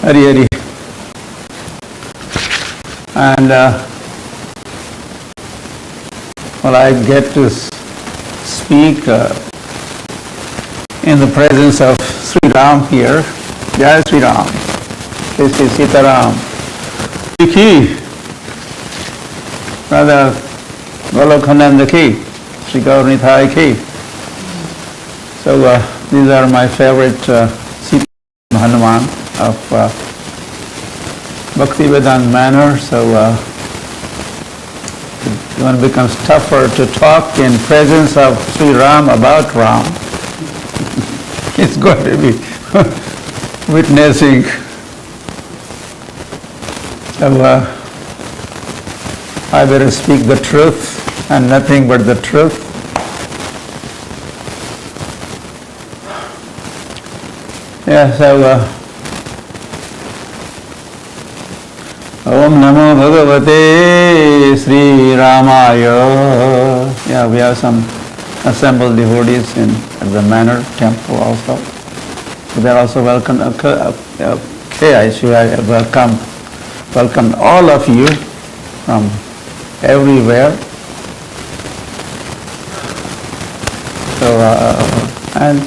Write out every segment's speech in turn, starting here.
Hari Hari. And well, I get to speak in the presence of Sri Ram here. Jai Sri Ram. This is Sitaram. Ki. Rather, Golokhananda Ki. Sri Gaurnithai Ki. So these are my favorite Sita Hanuman of Bhakti Vedanta manner. So when it becomes tougher to talk in presence of Sri Ram about Ram, it's going to be witnessing. So I better speak the truth and nothing but the truth. Yeah, so Om Namo Bhagavate Sri Ramaya. Yeah, we have some assembled devotees in the Manor temple also. So they are also welcome. Okay, I should welcome all of you from everywhere. So and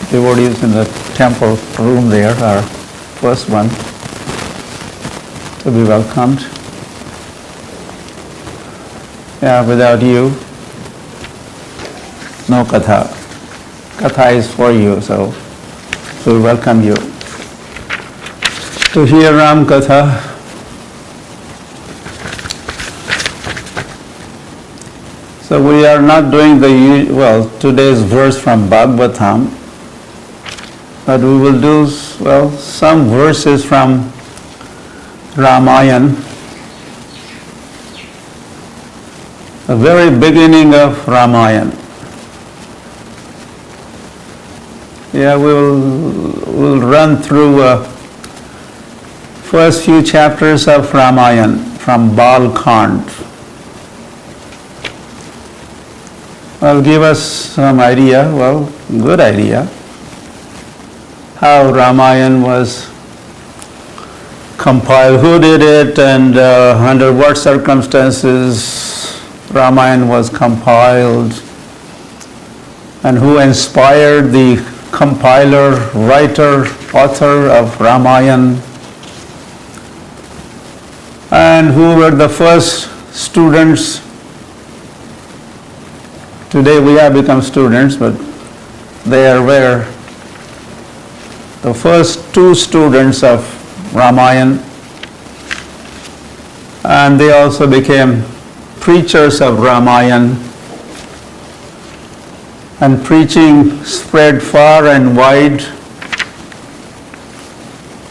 devotees in the temple room there are first one to be welcomed. Yeah, without you, no katha. Katha is for you, so we welcome you to hear Ram Katha. So we are not doing today's verse from Bhagavatam, but we will do, some verses from Ramayana, the very beginning of Ramayana. Yeah, we'll run through first few chapters of Ramayana from Balkand. Well, give us some idea, good idea, how Ramayana was compiled, who did it, and under what circumstances Ramayana was compiled, and who inspired the compiler, writer, author of Ramayana, and who were the first students. Today we have become students, but they were the first two students of Ramayana, and they also became preachers of Ramayana, and preaching spread far and wide.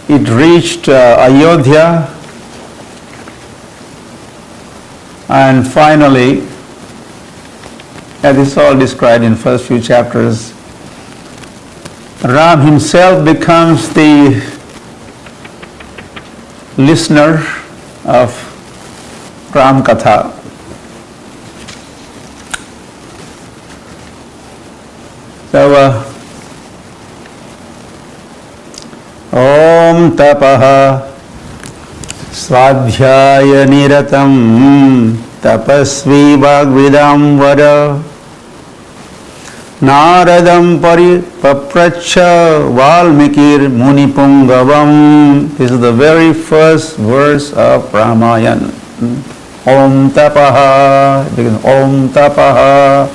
It reached Ayodhya, and finally, this is all described in first few chapters, Ram himself becomes the listener of Ram Katha. So, Om Tapaha Swadhyaya Niratam Tapasvi Bhagvidam Vada Naradam Papracha Valmikir Munipungavam. This is the very first verse of Ramayana. Om Tapaha. Om Tapaha.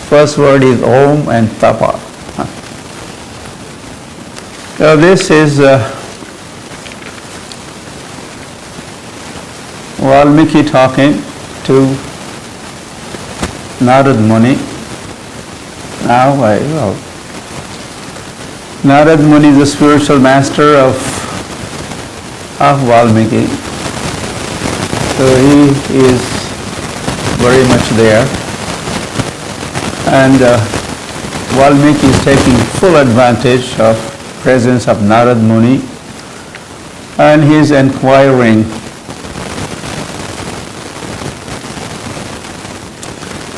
First word is Om and Tapa. So this is Valmiki talking to Narad Muni. Now, Narad Muni is the spiritual master of Valmiki. So he is very much there. And Valmiki is taking full advantage of presence of Narad Muni, and he is inquiring.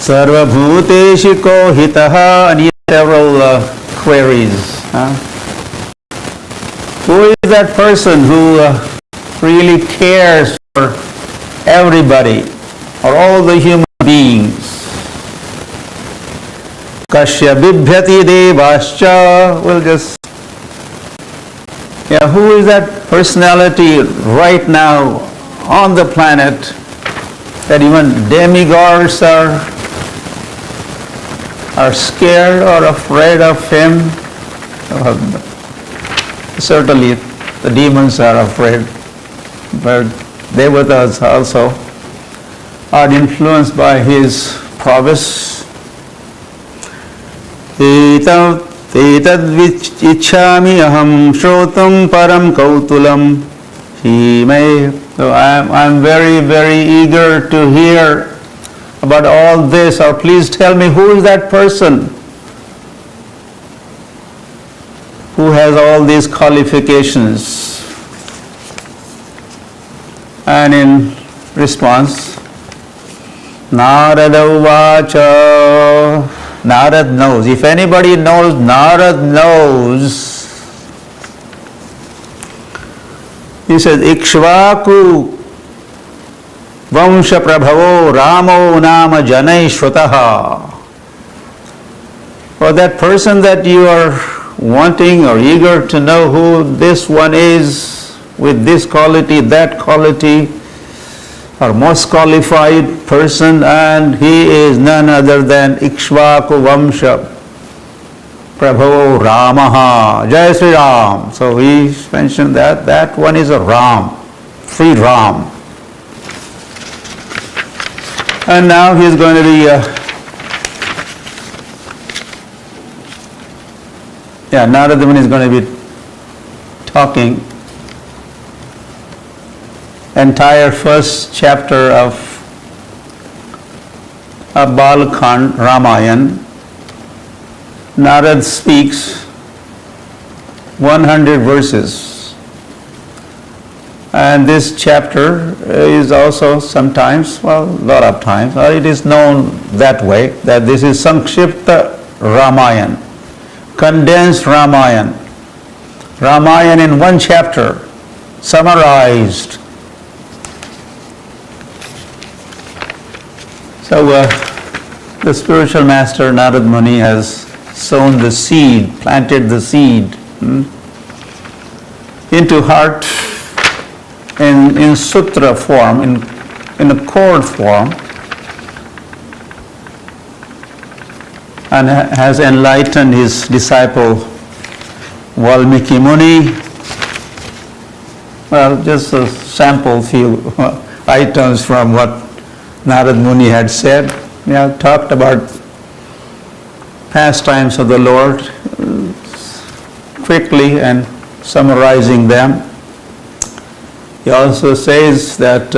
Sarva Bhuteshi Ko Hitaha, and he has several queries. Who is that person who really cares for everybody or all the human beings? Kasya bibhyati devascha. We'll just, who is that personality right now on the planet that even demigods are scared or afraid of him? Certainly the demons are afraid, but devatas also are influenced by his prowess. Etad vichchami aham shrotam param kautulam. So I'm very, very eager to hear about all this. Or please tell me, who is that person who has all these qualifications? And in response, Narada uvacha. Narad knows. If anybody knows, Narad knows. He says, Ikshvaku Vamsha Prabhavo Ramo Nama Janai Shrutaha. For that person that you are wanting or eager to know who this one is with this quality, that quality, or most qualified person, and he is none other than Ikshvaku Vamsha Prabhu Ramaha, Jai Sri Ram. So he mentioned that one is a Ram, free Ram. And now he is going to be, Narada Muni is going to be talking entire first chapter of Balakand Ramayana. Narad speaks 100 verses, and this chapter is also sometimes, a lot of times, it is known that way, that this is Sankshipta Ramayana, condensed Ramayana. Ramayana in one chapter, summarized. So the spiritual master Narad Muni has sown the seed, planted the seed into heart in sutra form, in a chord form, and has enlightened his disciple Valmiki Muni. Well, just a sample few items from what Narad Muni had said. Talked about pastimes of the Lord, quickly and summarizing them. He also says that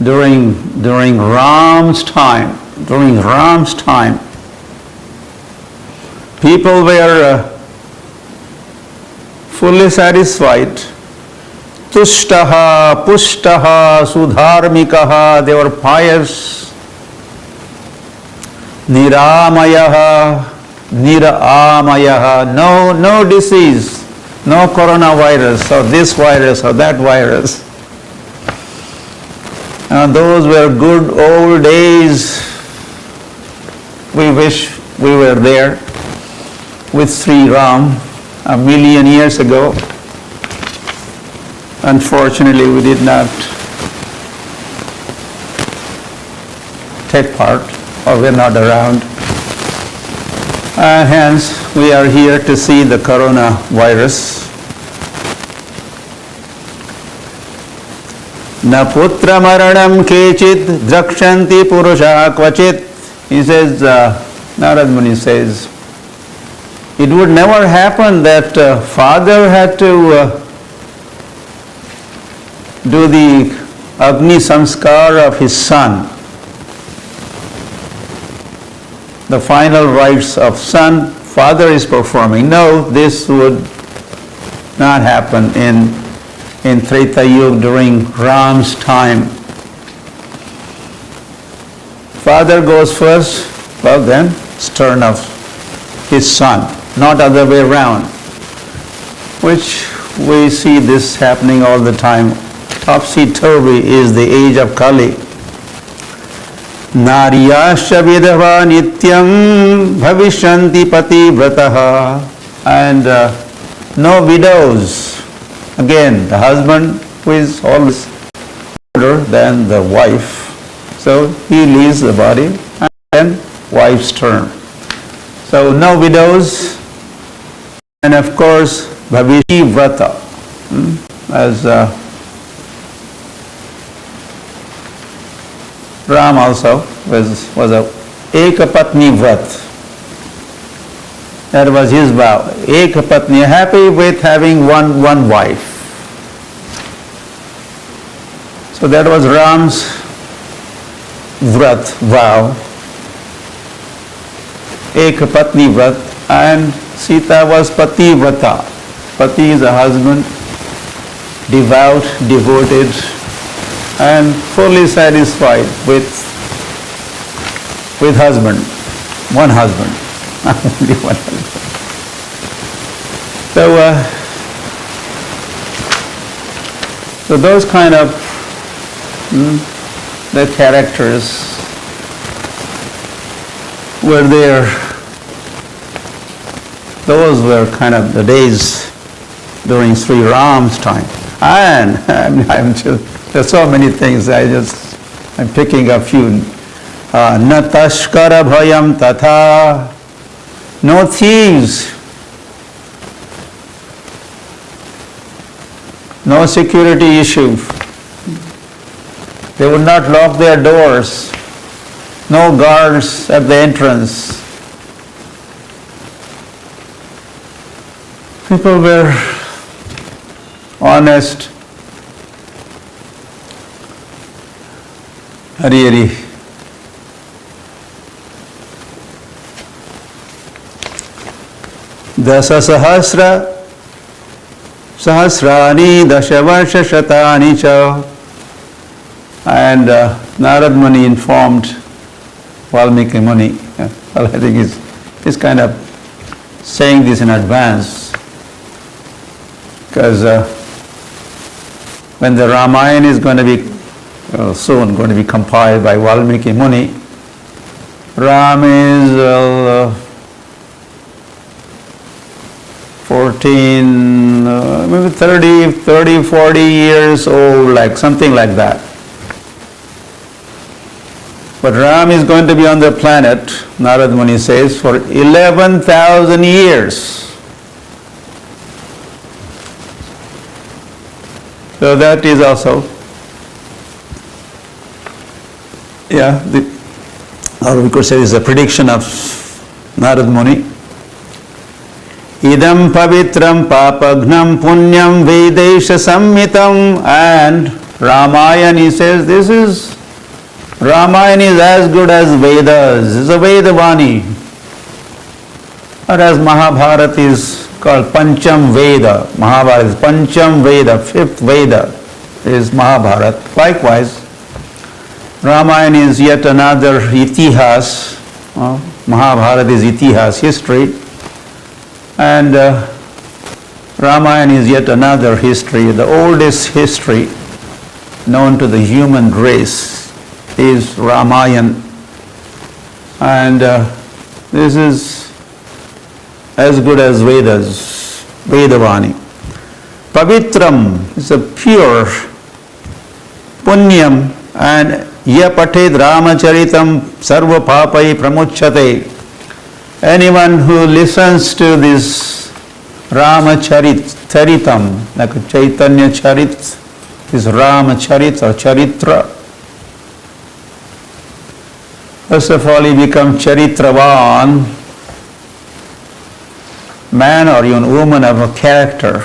during Ram's time, people were fully satisfied. Tushtaha, pushtaha, sudharmikaha, they were pious. Niramayaha, niramayaha, no disease, no coronavirus or this virus or that virus. Those were good old days. We wish we were there with Sri Ram 1,000,000 years ago. Unfortunately, we did not take part, or we're not around. Hence, we are here to see the coronavirus. Na putra maranam kechit drakshanti purusha kvachit. He says, Narad Muni says, it would never happen that father had to do the Agni Samskar of his son. The final rites of son, father is performing. No, this would not happen in Treta Yuga during Ram's time. Father goes first, well then, it's turn of his son, not other way around, which we see this happening all the time. Topsy-turvy is the age of Kali. Naryasya vidava nityam bhavishyanti pativrataha. And no widows. Again, the husband who is always older than the wife. So he leaves the body and then wife's turn. So no widows. And of course, Bhavishi Vrata, as Ram also was a Ekapatni Vrat. That was his vow. Ekapatni, happy with having one wife. So that was Ram's Vrat, vow. Ekapatni Vrat. And Sita was Pativrata. Pati is a husband, devout, devoted, and fully satisfied with husband. One husband. Only one husband. So those kind of the characters were there. Those were kind of the days during Sri Ram's time. And there's so many things, I'm picking a few. Na tashkara bhayam tatha. No thieves. No security issue. They would not lock their doors. No guards at the entrance. People were honest. Hari Hari. Dasa sahasra sahasrani dashavarsha shatani cha. And Narad Muni informed Valmiki Muni. Well, I think he's kind of saying this in advance. Because when the Ramayana is going to be soon going to be compiled by Valmiki Muni, Ram is 14, maybe 30, 40 years old, like something like that. But Ram is going to be on the planet, Narad Muni says, for 11,000 years. So that is also, or we could say is a prediction of Narad Muni. Idam pavitram papagnam punyam vedesha sammitam. And Ramayana, he says, this is, Ramayana is as good as Vedas, it's a Vedavani. Whereas Mahabharata is called Pancham Veda. Mahabharata is Pancham Veda, fifth Veda is Mahabharata. Likewise, Ramayana is yet another Itihas. Mahabharata is Itihas, history. And Ramayana is yet another history. The oldest history known to the human race is Ramayana. And this is as good as Vedas, Vedavani. Pavitram is a pure, punyam, and ya pathed ramacharitam sarva papai pramuchyate. Anyone who listens to this Ramacharitam, like a Chaitanya Charit, this Ramacharit or Charitra, first of all, he becomes Charitravan, man or even woman of a character.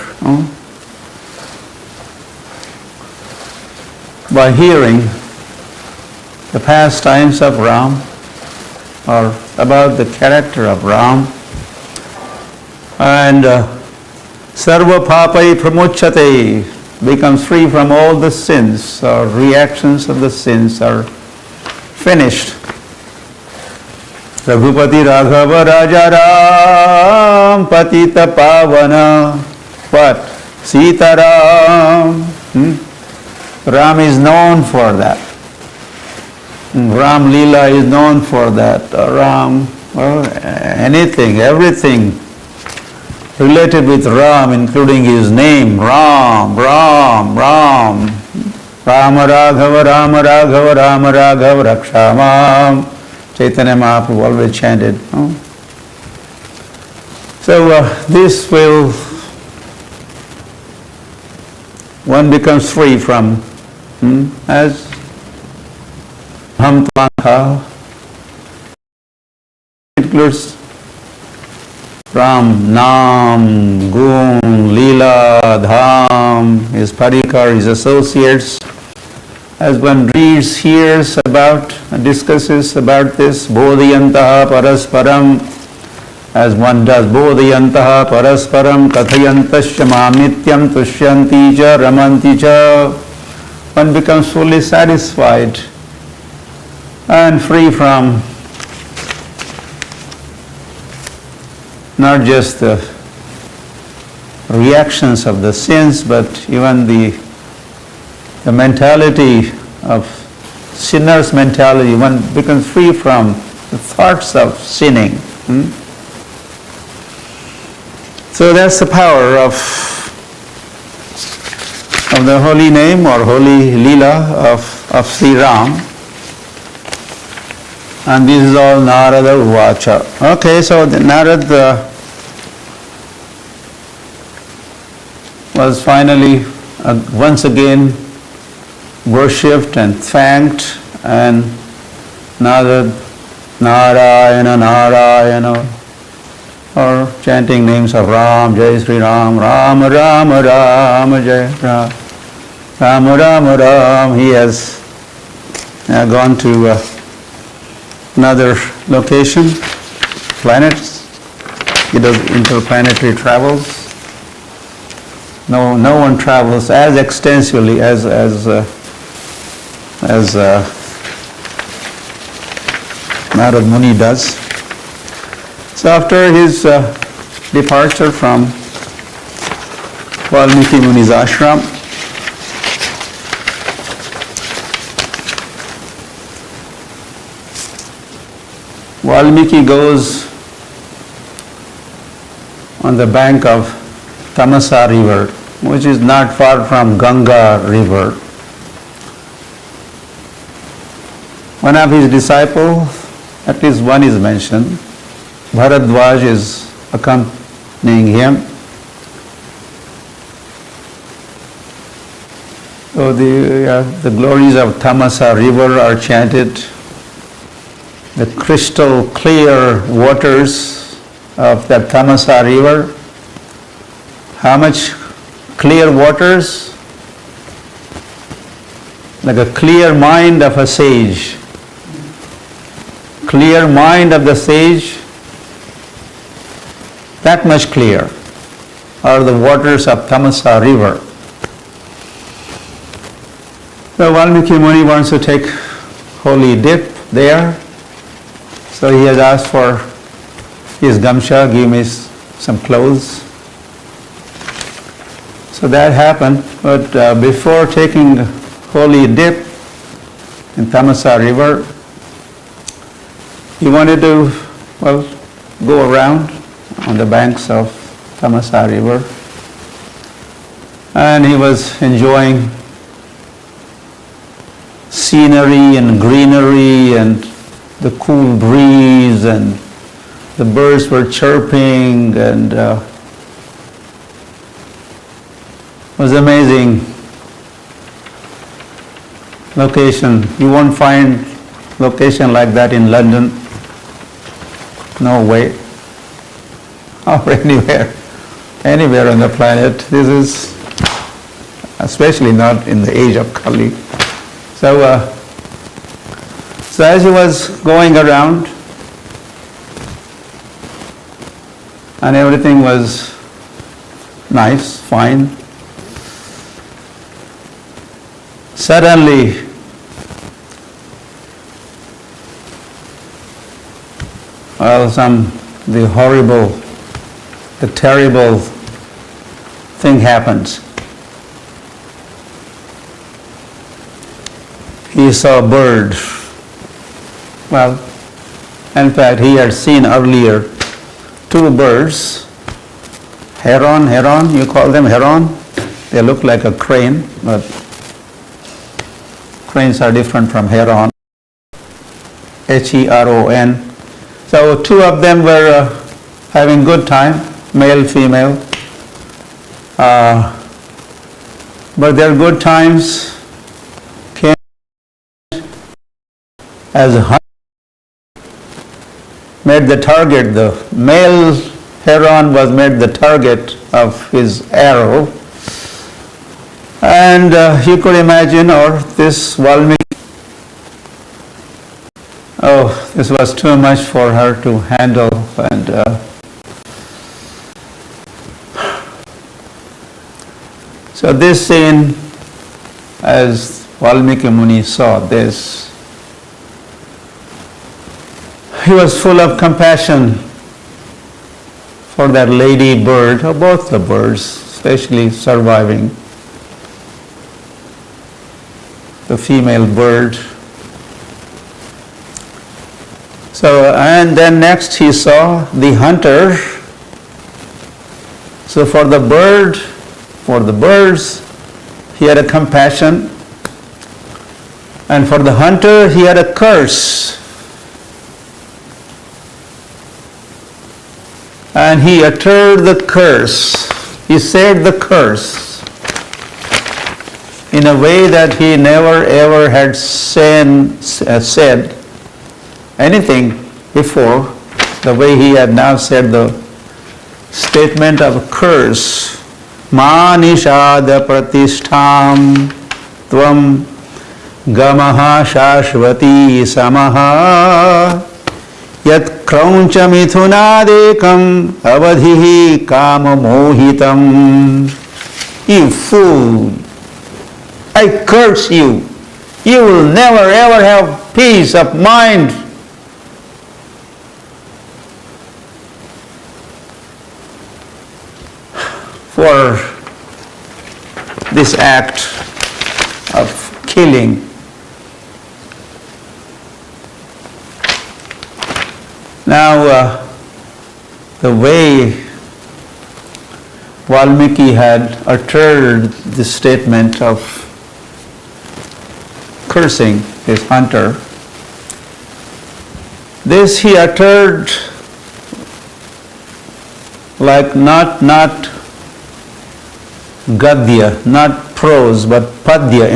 By hearing the pastimes of Ram or about the character of Ram, and Sarva Papai Pramuchyate, becomes free from all the sins or reactions of the sins are finished. Raghupati Raghava Raja Ram Patita Pavana. What? Sitaram. Ram is known for that. Ram Leela is known for that. Ram, well, anything, everything related with Ram, including his name, Ram, Ram, Ram. Rama Raghava, Rama Raghava, Rama Raghava, Rakshamam. Chaitanya Mahaprabhu always chanted. So this will, one becomes free from, as Ham Tlanka includes Ram, Nam, Gun, Leela, Dham, his Parikar, his associates. As one reads, hears about, discusses about this, Bodhiyantaha Parasparam, as one does, Bodhiyantaha Parasparam, Kathayantasya Mamityam Tushyanti Cha Ramanti Cha, one becomes fully satisfied and free from not just the reactions of the sins, but even the mentality of sinner's mentality. One becomes free from the thoughts of sinning. So that's the power of the holy name or holy Leela of Sri Ram. And this is all Narada Uvacha. Okay, so the Narada was finally once again worshipped and thanked, and Narada, Narayana, Narayana, or chanting names of Ram, Jai Sri Ram, Rama Rama Rama, Jai Ram, Rama Rama Ram. He has gone to another location, planets. He does interplanetary travels. No one travels as extensively as Narad Muni does. So after his departure from Valmiki Muni's ashram, Valmiki goes on the bank of Tamasa river, which is not far from Ganga river. One of his disciples, at least one is mentioned, Bharadwaj is accompanying him. So the glories of Tamasa river are chanted. The crystal clear waters of that Tamasa river. How much clear waters? Like a clear mind of a sage. Clear mind of the sage, that much clear are the waters of Tamasa river. So Valmiki Muni wants to take holy dip there. So he has asked for his gamsha, give me some clothes. So that happened, but before taking holy dip in Tamasa river, he wanted to, go around on the banks of Tamasa river, and he was enjoying scenery and greenery and the cool breeze, and the birds were chirping, and it was amazing location. You won't find location like that in London. No way. Or anywhere on the planet. This is especially not in the age of Kali. So as he was going around, and everything was nice, fine, suddenly the horrible, the terrible thing happens. He saw a bird. Well, in fact, he had seen earlier two birds. Heron, you call them heron? They look like a crane, but cranes are different from heron. Heron. So two of them were having good time, male, female. But their good times came as a hunter made the target. The male heron was made the target of his arrow. And you could imagine, or this Valmiki, this was too much for her to handle. And so this scene, as Valmiki Muni saw this, he was full of compassion for that lady bird, or both the birds, especially surviving, the female bird. So, and then next he saw the hunter. So for the birds, he had a compassion, and for the hunter, he had a curse. And he uttered the curse. He said the curse in a way that he never ever had said anything before, the way he had now said the statement of curse. Ma nishada pratishtham tvam gamaha shashvati samaha yat krauncha mithunadekam avadhihi kama mohitam. You fool, I curse you. You will never ever have peace of mind. For this act of killing. Now, the way Valmiki had uttered the statement of cursing his hunter, this he uttered like not gadya, not prose, but padya,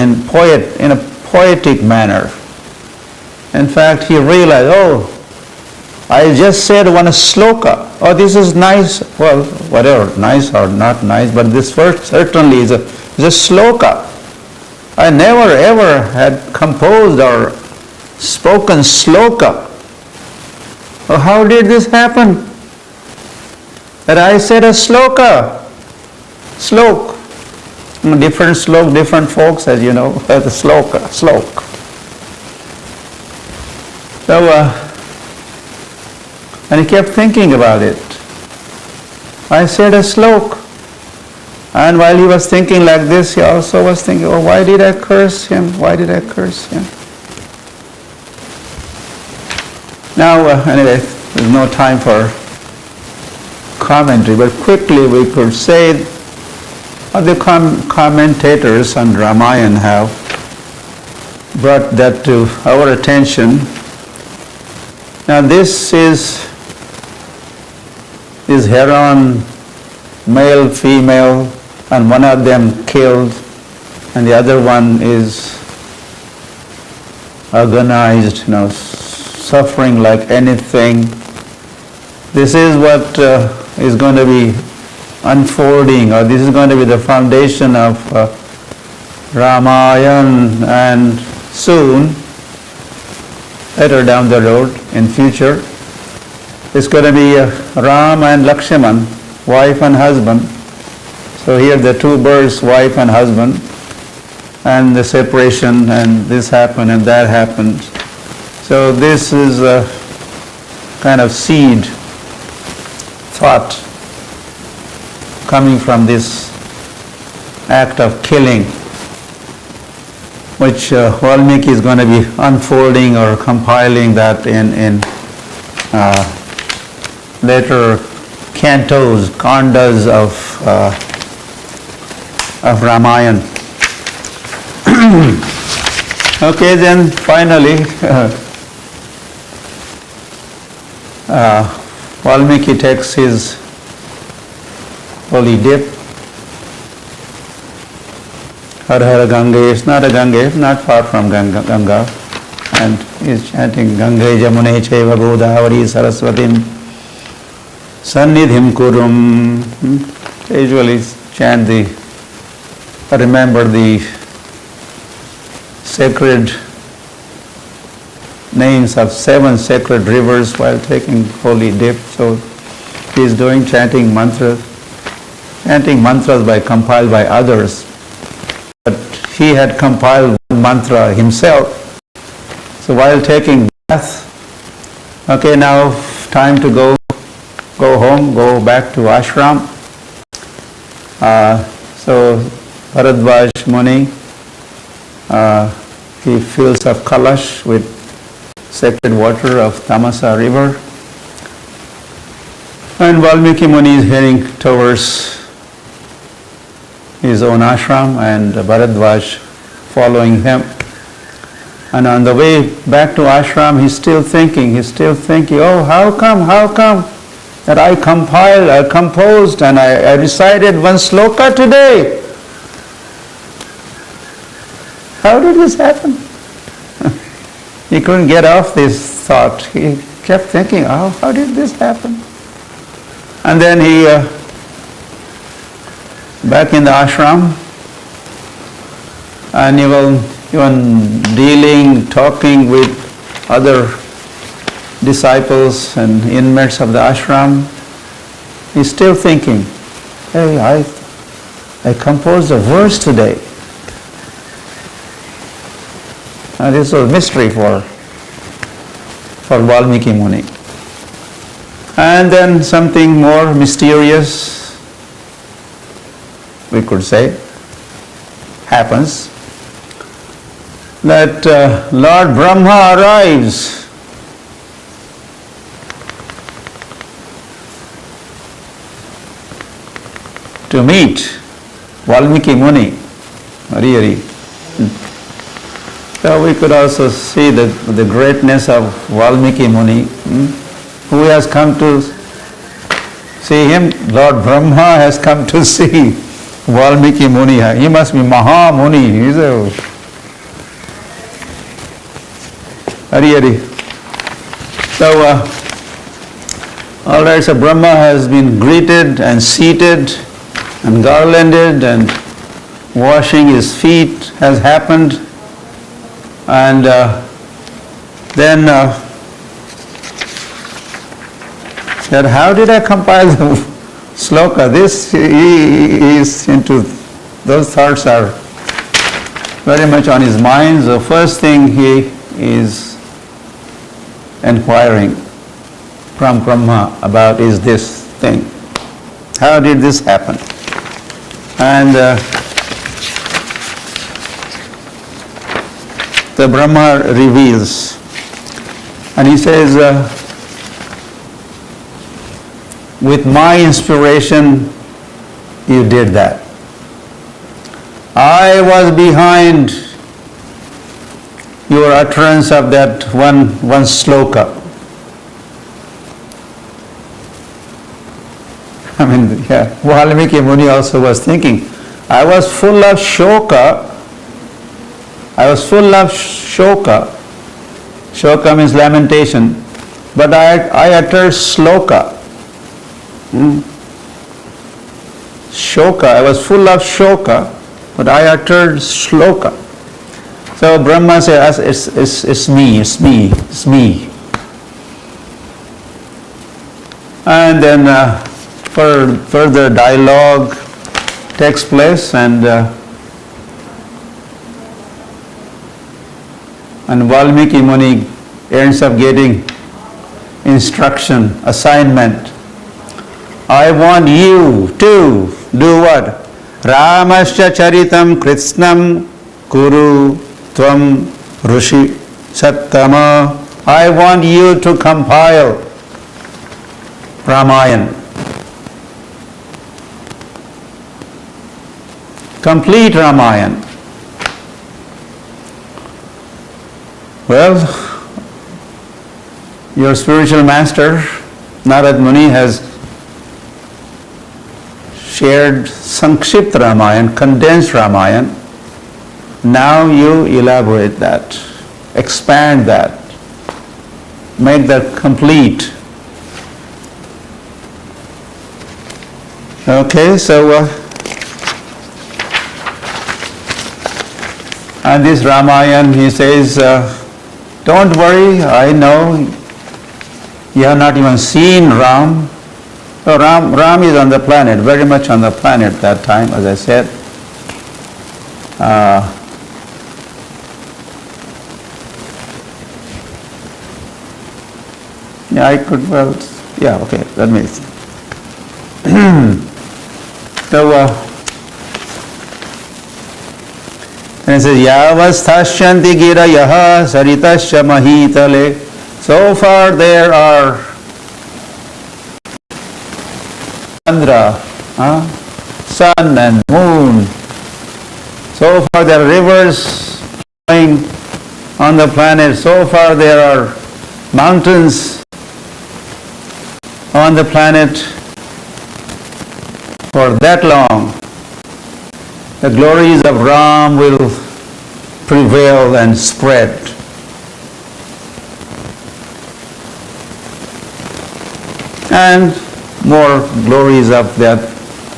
in a poetic manner. In fact, he realized, I just said one sloka. This is nice. Well, whatever, nice or not nice, but this verse certainly is a sloka. I never ever had composed or spoken sloka. How did this happen? That I said a sloka. Slok. Different slok, different folks, as you know, the slok. So, and he kept thinking about it. I said a slok. And while he was thinking like this, he also was thinking, why did I curse him? Why did I curse him? Now, anyway, there's no time for commentary, but quickly we could say the commentators on Ramayana have brought that to our attention. Now this is heron, male, female, and one of them killed, and the other one is agonized, suffering like anything. This is what is going to be unfolding, or this is going to be the foundation of Ramayana, and soon, later down the road, in future, it's going to be Ram and Lakshman, wife and husband. So here the two birds, wife and husband, and the separation, and this happened and that happened. So this is a kind of seed thought coming from this act of killing, which Valmiki is going to be unfolding or compiling that in later cantos, kandas of Ramayana. Okay, then finally Valmiki takes his holy dip. Har Har Ganga, it's not a Ganga, it's not far from Ganga. And he's chanting Gange Jamune Cheva Godavari Saraswatim Sannidhim Kurum. Usually chant remember the sacred names of 7 sacred rivers while taking holy dip. So he's chanting mantras compiled by others. But he had compiled one mantra himself. So while taking bath, okay, now time to go home, go back to ashram. So Bharadvaj Muni, he fills up kalash with sacred water of Tamasa river. And Valmiki Muni is heading towards his own ashram, and Bharadvaj following him. And on the way back to ashram, he's still thinking, oh, how come that I composed and I recited one sloka today? How did this happen? He couldn't get off this thought. He kept thinking, oh, how did this happen? And then he, back in the ashram, and even talking with other disciples and inmates of the ashram, he's still thinking, hey, I composed a verse today. And this was a mystery for Valmiki Muni. And then something more mysterious, we could say, happens. That Lord Brahma arrives. To meet Valmiki Muni. Hari Hari. So we could also see the greatness of Valmiki Muni. Who has come to see him? Lord Brahma has come to see Valmiki Muni. He must be Maha Muni. He's a Hari Hari. So, all right, so Brahma has been greeted and seated and garlanded, and washing his feet has happened. And then said, how did I compile the sloka? This he is into, those thoughts are very much on his mind. The first thing he is inquiring from Brahma about is this thing. How did this happen? And the Brahma reveals, and he says, with my inspiration, you did that. I was behind your utterance of that one sloka. I mean, yeah, Valmiki Muni also was thinking, I was full of shoka. Shoka means lamentation. But I uttered sloka. Shoka, I was full of shoka, but I uttered shloka. So Brahma says, it's me. And then further dialogue takes place, and Valmiki Muni ends up getting instruction, assignment. I want you to do what? Ramasya charitam krishnam kuru tvam rushi sattama. I want you to compile Ramayana. Complete Ramayana. Well, your spiritual master, Narad Muni, has shared Sankshipt Ramayana, condensed Ramayana. Now you elaborate that, expand that, make that complete. Okay, so and this Ramayana, he says, don't worry, I know you have not even seen Ram. So Ram is on the planet, very much on the planet that time, as I said. Yeah, I could, well, yeah, okay, that means. So, and it says, Yavasthashyanti girayaha saritasya mahitale. So far there are Chandra, sun and moon. So far there are rivers flowing on the planet. So far there are mountains on the planet. For that long, the glories of Ram will prevail and spread. And more glories of that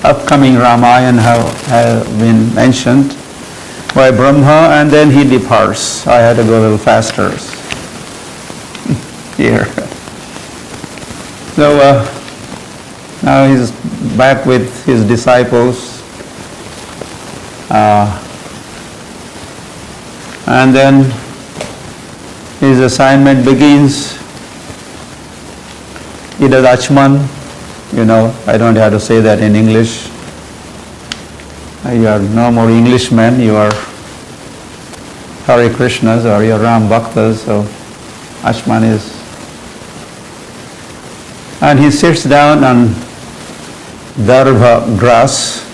upcoming Ramayana have been mentioned by Brahma, and then he departs. I had to go a little faster here. So now he's back with his disciples. And then his assignment begins. Ida Lachman, you know, I don't have to say that in English. You are no more Englishmen, you are Hare Krishnas or you are Ram Bhaktas, so Lachman is. And he sits down on darbha grass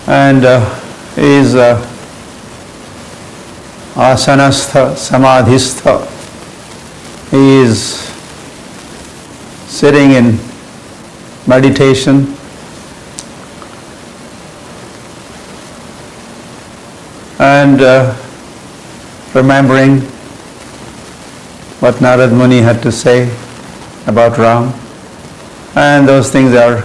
and is asanastha samadhistha. He is sitting in meditation and remembering what Narad Muni had to say about Ram, and those things are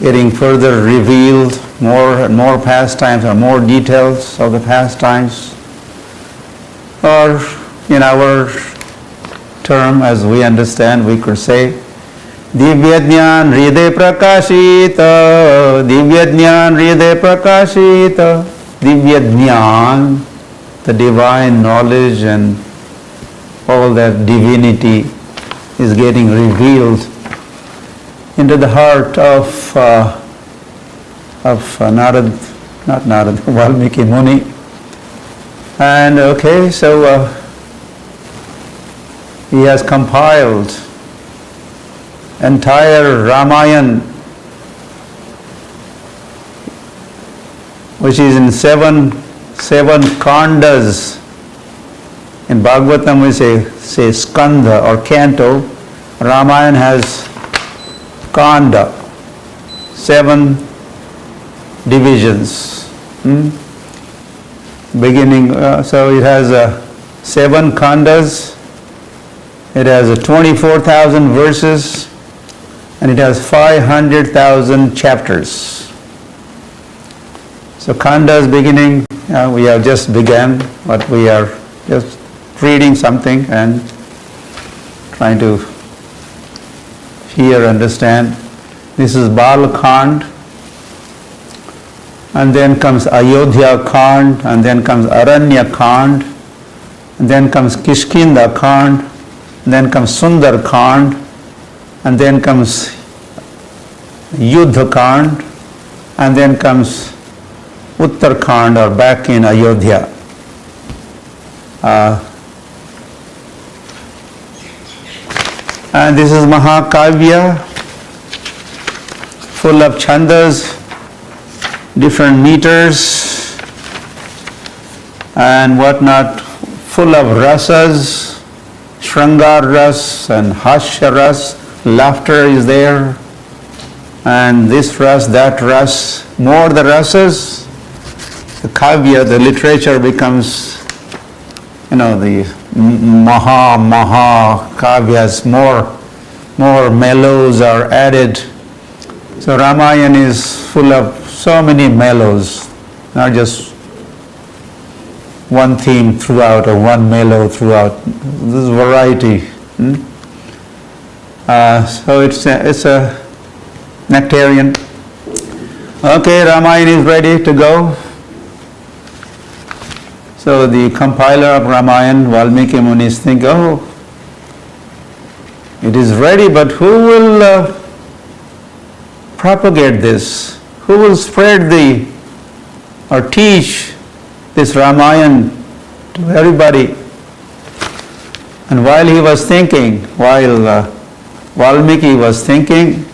getting further revealed, more and more pastimes or more details of the pastimes, or in our term, as we understand, we could say, Divya Jnana Hriday Prakashita, Divya Jnana Hriday Prakashita, Divya Jnana, the divine knowledge and all that divinity is getting revealed into the heart of Valmiki Muni. And okay, so he has compiled entire Ramayana, which is in seven kandas. In Bhagavatam we say skandha or canto. Ramayana has kanda, 7 divisions. Beginning, so it has 7 kandas. It has 24,000 verses, and it has 500,000 chapters. So kandas beginning, we have just began, but we are just reading something and trying to hear, understand. This is Balakand, and then comes Ayodhya Kand, and then comes Aranya Kand, and then comes Kishkinda Kand, and then comes Sundar Kand, and then comes Yuddha-kand, and then comes Uttarakhand or back in Ayodhya. And this is Mahakavya, full of chandas, different meters and whatnot, full of rasas, Shrangar ras and Hashya ras, laughter is there, and this ras, that ras, more the rasas, the kavya, the literature becomes, the maha kavyas, more mellows are added. So Ramayana is full of so many mellows, not just one theme throughout or one mellow throughout. This is variety. So it's a nectarian. Okay, Ramayana is ready to go. So the compiler of Ramayana, Valmiki Muni, think, it is ready, but who will propagate this? Who will spread or teach this Ramayana to everybody? And while he was thinking, while Valmiki was thinking,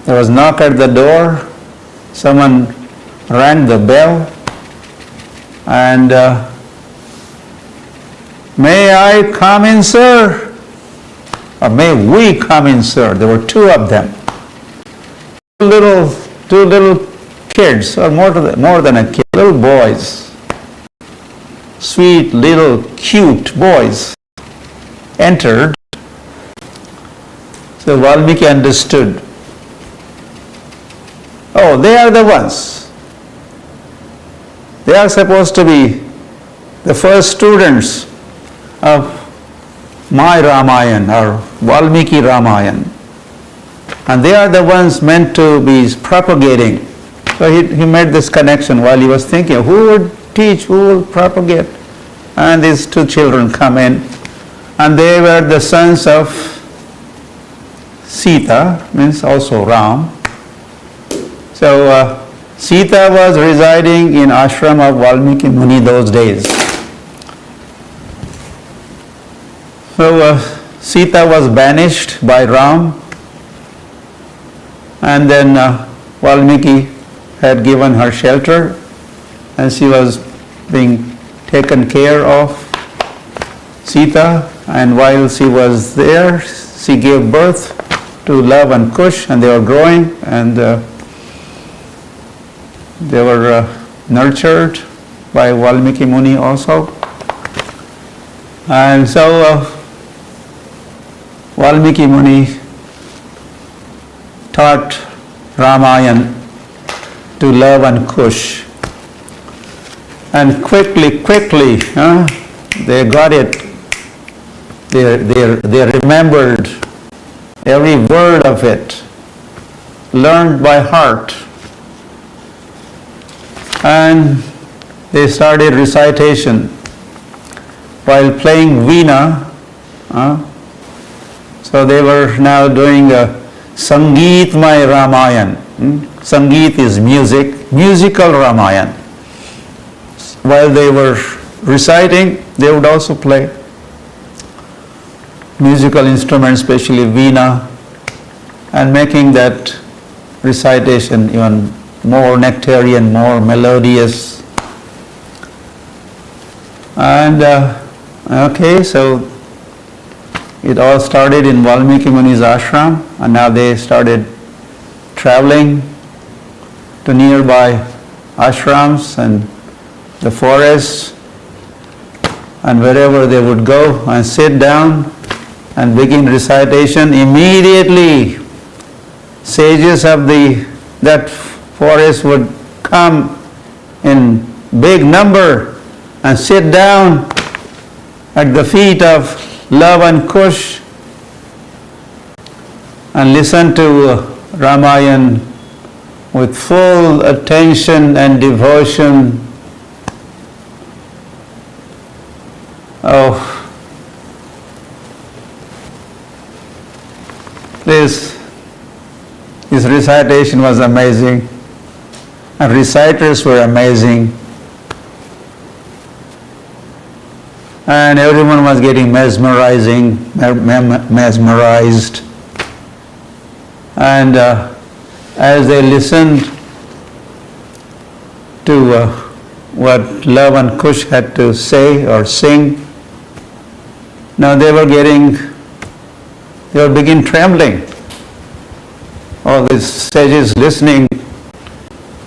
there was a knock at the door. Someone rang the bell, and may I come in, sir? Or may we come in, sir? There were two of them. Two little kids, or more than a kid, little boys. Sweet little cute boys entered. So Valmiki understood. Oh, they are the ones. They are supposed to be the first students of my Ramayana or Valmiki Ramayana. And they are the ones meant to be propagating. So he made this connection while he was thinking, who would teach, who will propagate? And these two children come in, and they were the sons of Sita, means also Ram. So Sita was residing in ashram of Valmiki Muni those days. So Sita was banished by Ram, and then Valmiki had given her shelter, and she was being taken care of, Sita, and while she was there, she gave birth to Love and Kush, and they were growing, and they were nurtured by Valmiki Muni also. And so Valmiki Muni taught Ramayana to Love and Kush. And quickly, they got it. They remembered every word of it, learned by heart. And they started recitation while playing veena. So they were now doing a Sangeetmay Ramayana. Sangeet is music, musical Ramayana. While they were reciting, they would also play musical instruments, especially veena, and making that recitation even more nectarian, more melodious. And okay, so it all started in Valmiki Muni's ashram, and now they started traveling to nearby ashrams and the forests, and wherever they would go and sit down and begin recitation. Immediately sages of that forest would come in big number and sit down at the feet of Love and Kush and listen to Ramayana with full attention and devotion. This recitation was amazing, and reciters were amazing, and everyone was getting mesmerized, and as they listened to what Love and Kush had to say or sing, now they were begin trembling. All these sages listening,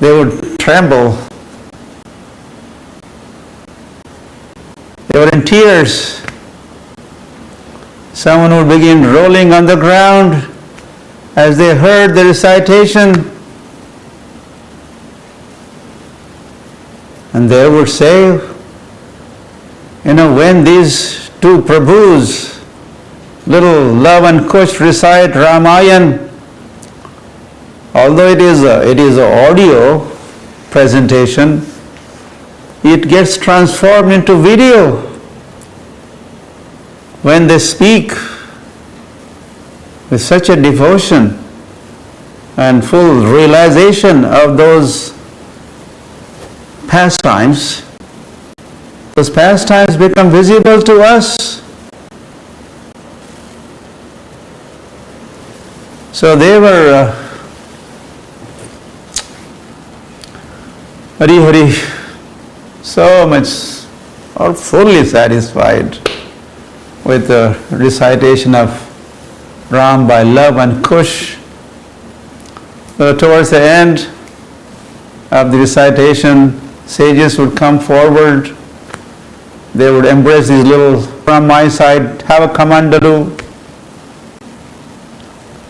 they would tremble. They were in tears. Someone would begin rolling on the ground as they heard the recitation. And they would say, when these two Prabhus, little Love and Kush, recite Ramayana, although it is an audio presentation, it gets transformed into video when they speak with such a devotion and full realization of those pastimes. Those pastimes become visible to us. So they were Hari, so much or fully satisfied with the recitation of Ram by Love and Kush. Towards the end of the recitation, sages would come forward. They would embrace these little, from my side, have a kamandalu.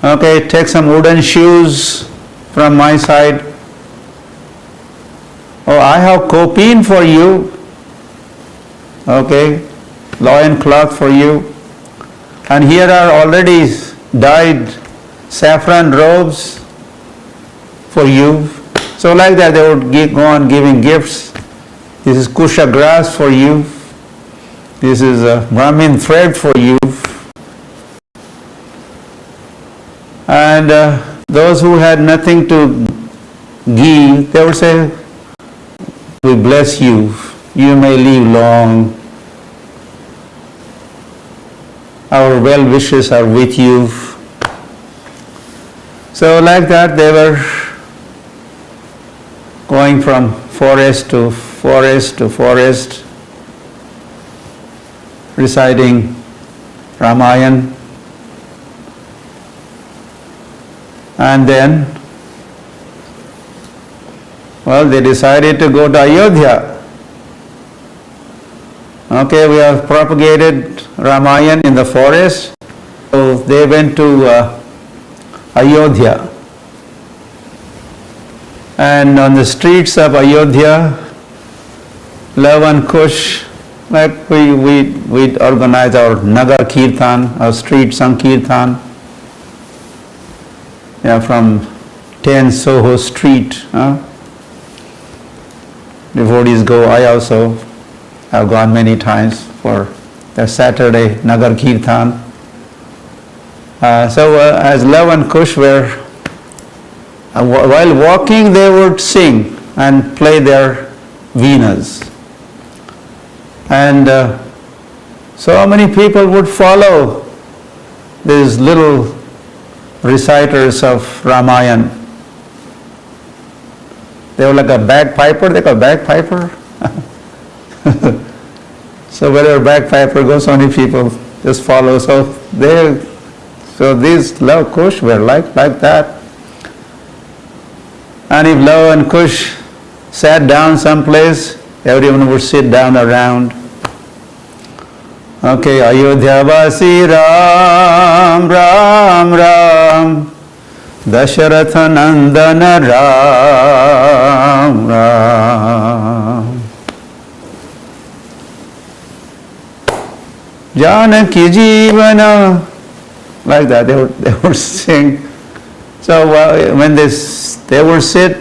Okay, take some wooden shoes from my side. Oh, I have kopeen for you. Okay, loin cloth for you. And here are already dyed saffron robes for you. So like that they would go on giving gifts. This is kusha grass for you. This is Brahmin thread for you. And those who had nothing to give, they would say, we bless you. You may live long. Our well wishes are with you. So like that they were going from forest to forest to forest, reciting Ramayana. And then, they decided to go to Ayodhya. Okay, we have propagated Ramayana in the forest. So they went to Ayodhya. And on the streets of Ayodhya, Love and Kush, like we organize our Nagar Kirtan, our street Sankirtan. From 10 Soho Street. Devotees go. I also have gone many times for the Saturday Nagar Kirtan. As Love and Kush were, while walking they would sing and play their veenas. And so many people would follow these little reciters of Ramayana. They were like a bagpiper. They call bagpiper. So wherever bagpiper goes, only people just follow. So these Love Kush were like that. And if Love and Kush sat down someplace, everyone would sit down around. Okay, Ayodhya Vasi Ram, Ram, Ram, Dasharatha Nandana Ram, Ram. Janaki Jivana, like that, they would sing. So when they would sit,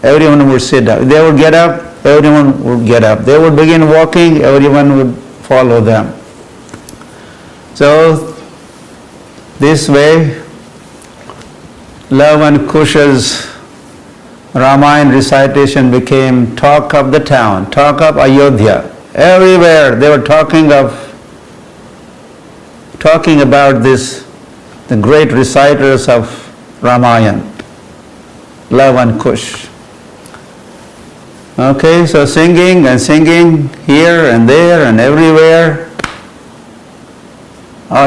everyone would sit down. They would get up, everyone would get up. They would begin walking, everyone would follow them. So this way Love and Kush's Ramayana recitation became talk of the town, talk of Ayodhya. Everywhere they were talking about this, the great reciters of Ramayana, Love and Kush. Okay, so singing and singing here and there and everywhere.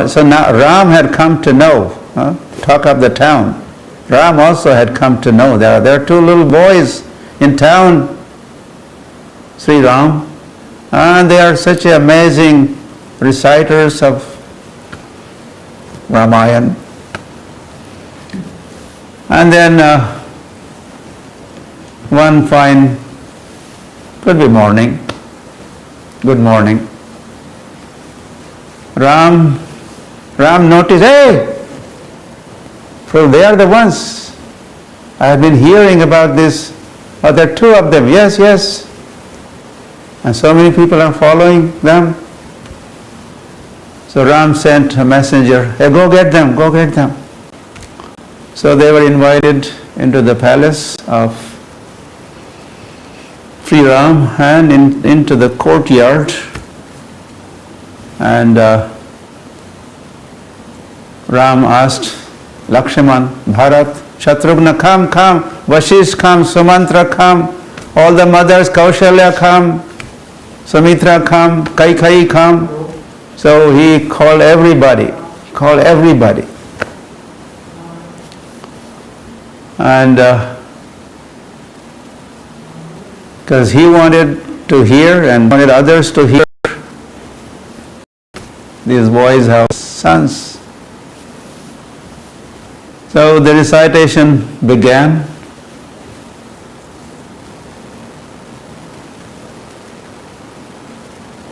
So now Ram had come to know, talk of the town. Ram also had come to know. There are two little boys in town, Sri Ram, and they are such amazing reciters of Ramayana. And then one fine, could be morning, good morning, Ram noticed, hey, so they are the ones. I have been hearing about this. Oh, there are two of them. Yes, yes. And so many people are following them. So Ram sent a messenger, hey, go get them, go get them. So they were invited into the palace of Sri Ram and into the courtyard. And Ram asked Lakshman, Bharat, Shatrughna, come, Vashish, come, Sumantra, come, all the mothers, Kaushalya, come, Sumitra, come, Kaikai, come. So he called everybody, And because he wanted to hear and wanted others to hear, these boys have sons. So the recitation began.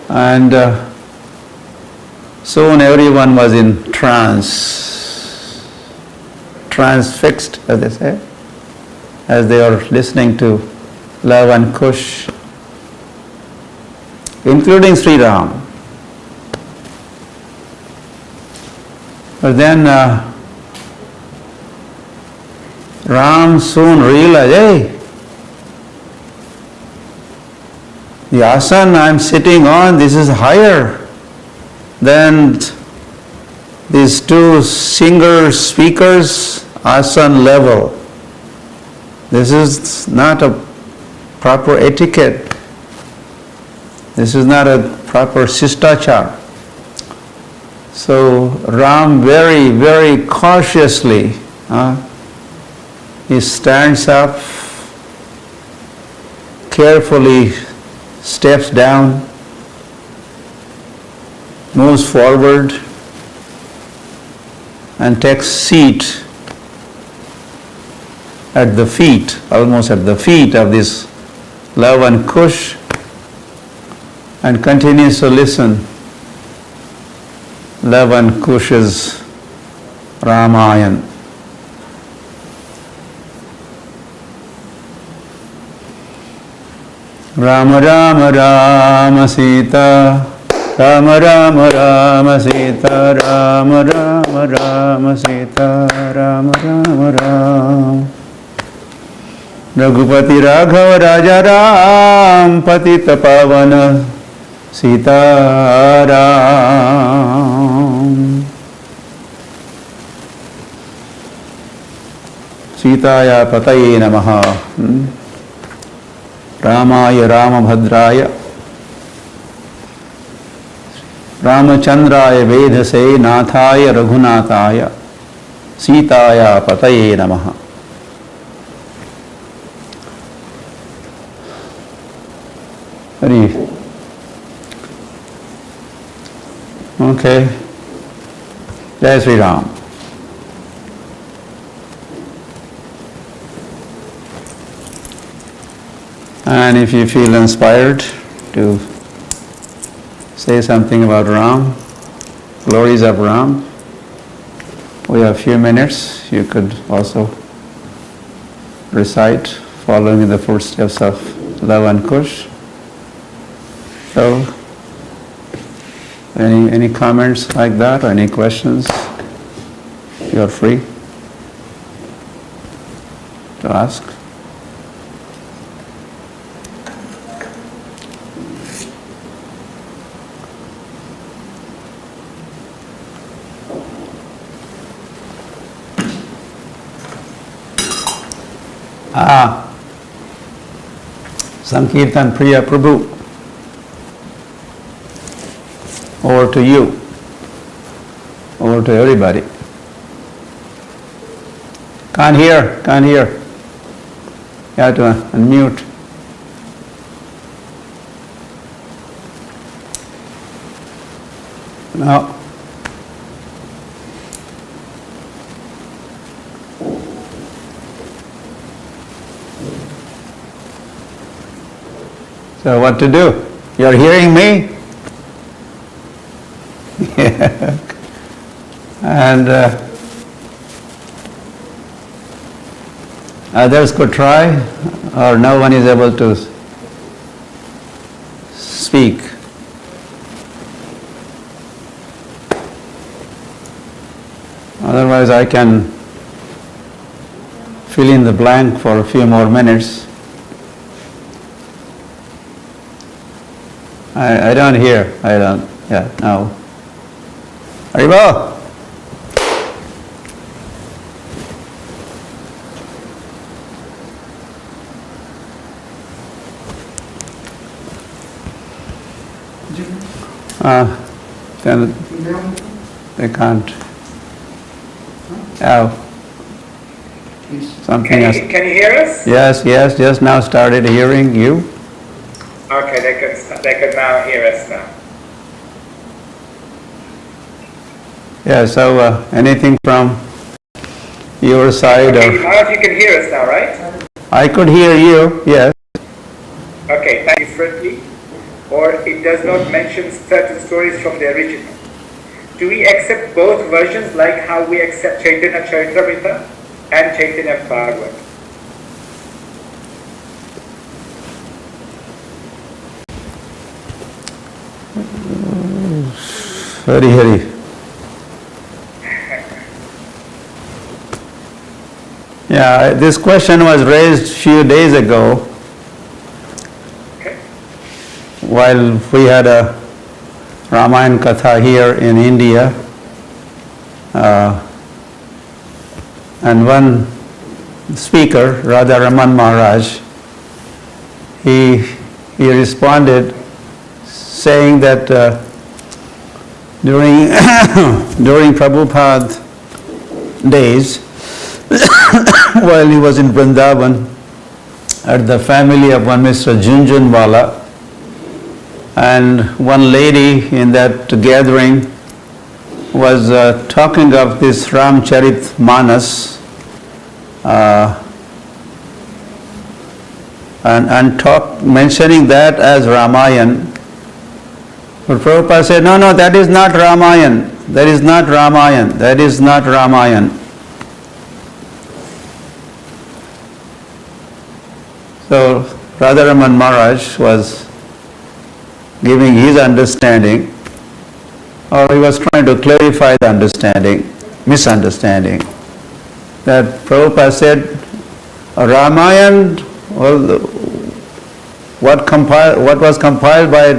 And soon everyone was in transfixed, as they say, as they are listening to Love and Kush, including Sri Ram. But then Ram soon realized, hey, the asana I am sitting on, this is higher than these two singer speakers asana level. This is not a proper etiquette. This is not a proper shistachar. So Ram very, very cautiously, he stands up, carefully steps down, moves forward, and takes seat at the feet, almost at the feet of this Love and Kush, and continues to listen. Love and Kush's Ramayana. Rama Rama Rama Sita, Rama Rama Rama Sita, Rama Rama Rama Sita, Rama Rama Rama. Raghupati Raghav Raja Ram, Patita Pavana Sita Ram. Sitaya Pataye Namaha. Ramaya Ramabhadraya Ramachandraya Vedase Nathaya Raghunathaya Sitaya Pataye Namaha. Okay. Jai Sri Ram. And if you feel inspired to say something about Ram, glories of Ram, we have a few minutes. You could also recite following in the footsteps of Love and Kush. So, any comments like that or any questions? You are free. to ask? Sankirtan Priya Prabhu, over to you, over to everybody. Can't hear. You have to unmute. No. So what to do? You're hearing me? Yeah. And others could try, or no one is able to speak. Otherwise I can fill in the blank for a few more minutes. I don't hear. No. Haribo! Then they can't. Oh. Something else. Can you hear us? Yes, just now started hearing you. Okay, they can now hear us now. Yeah, so anything from your side? Okay, or now you can hear us now, right? I could hear you, yes. Okay, thank you differently. Or it does not mention certain stories from the original. Do we accept both versions like how we accept Chaitanya Charitamrita and Chaitanya Bhagavat? Hari. Yeah, this question was raised few days ago while we had a Ramayana Katha here in India. And one speaker, Radha Raman Maharaj, he responded saying that during Prabhupada days, while he was in Vrindavan, at the family of one Mr. Junjunwala, and one lady in that gathering was talking of this Ramcharitmanas and mentioning that as Ramayana. But Prabhupada said, no, that is not Ramayana. That is not Ramayana. That is not Ramayana. So Radharaman Maharaj was giving his understanding, or he was trying to clarify the misunderstanding, that Prabhupada said, Ramayana, what was compiled by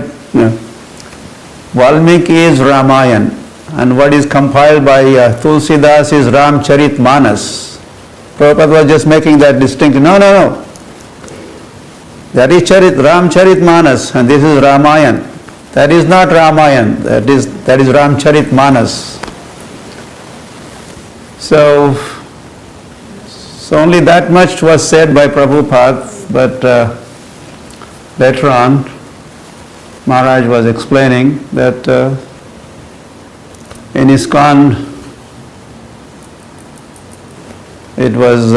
Valmiki is Ramayana, and what is compiled by Tulsidas is Ramcharitmanas. Prabhupada was just making that distinction. No. That is Ramcharitmanas, and this is Ramayana. That is not Ramayana. That is Ramcharitmanas. So only that much was said by Prabhupada, but later on, Maharaj was explaining that in ISKCON it was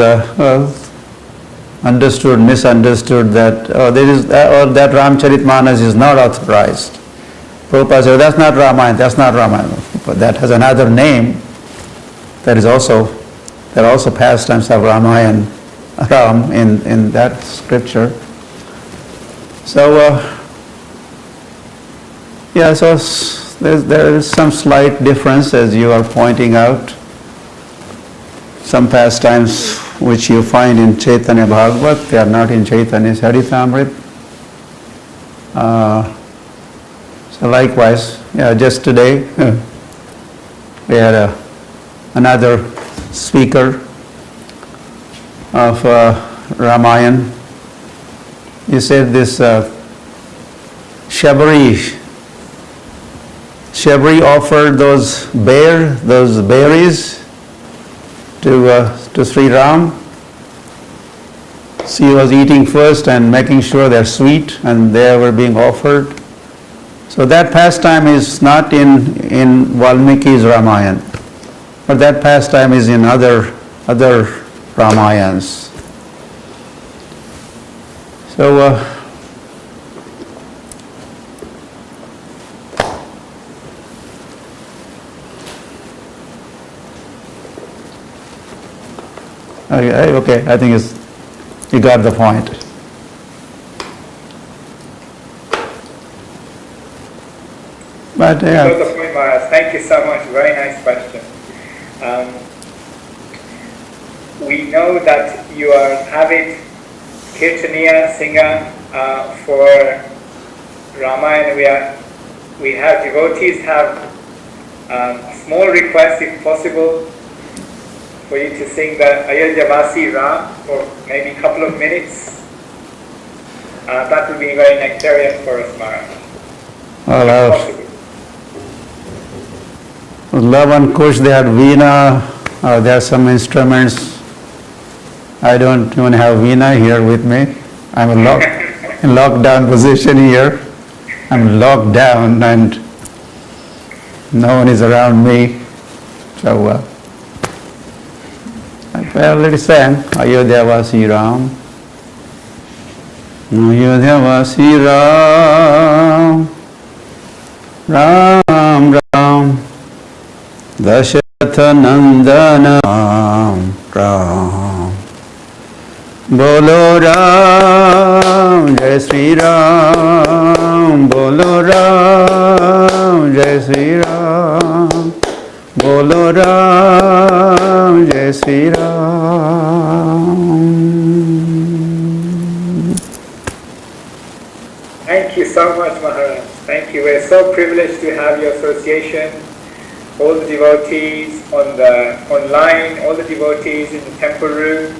misunderstood that that Ramcharitmanas is not authorized. Prabhupada said, that's not Ramayana, but that has another name. There are also pastimes of Ramayana, Ram in that scripture. So so there is some slight difference, as you are pointing out. Some pastimes which you find in Chaitanya Bhagavat. They are not in Chaitanya Charitamrita. So likewise, just today we had another speaker of Ramayana. He said this Shabari offered those berries to Sri Ram. She was eating first and making sure they're sweet, and they were being offered. So that pastime is not in Valmiki's Ramayana, but that pastime is in other Ramayans. So okay, I think you got the point. But You got the point, Maharaj. Thank you so much. Very nice question. We know that you are avid Kirtaniya singer for Ramayana. We have devotees have small request, if possible, for you to sing the Ayodhyavasi Ram for maybe a couple of minutes. That would be very nectarian for us, Maharaj. Love and Kush, they had veena, there are some instruments. I don't even have veena here with me. I'm in lockdown position here. I'm locked down and no one is around me. So, well, let us sing Ayodhyavasi Ram. Ayodhyavasi Ram, Ram Ram, Dasharatha Nandana Ram. Bolo Ram, Jai Sri Ram, Bolo Ram, Jai Sri Ram, Bolo Ram, Jai Sri Ram. Thank you so much, Maharaj. Thank you. We're so privileged to have your association. All the devotees online, all the devotees in the temple room,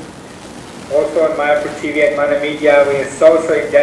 also on Mayapur TV and Mana Media. We are so indebted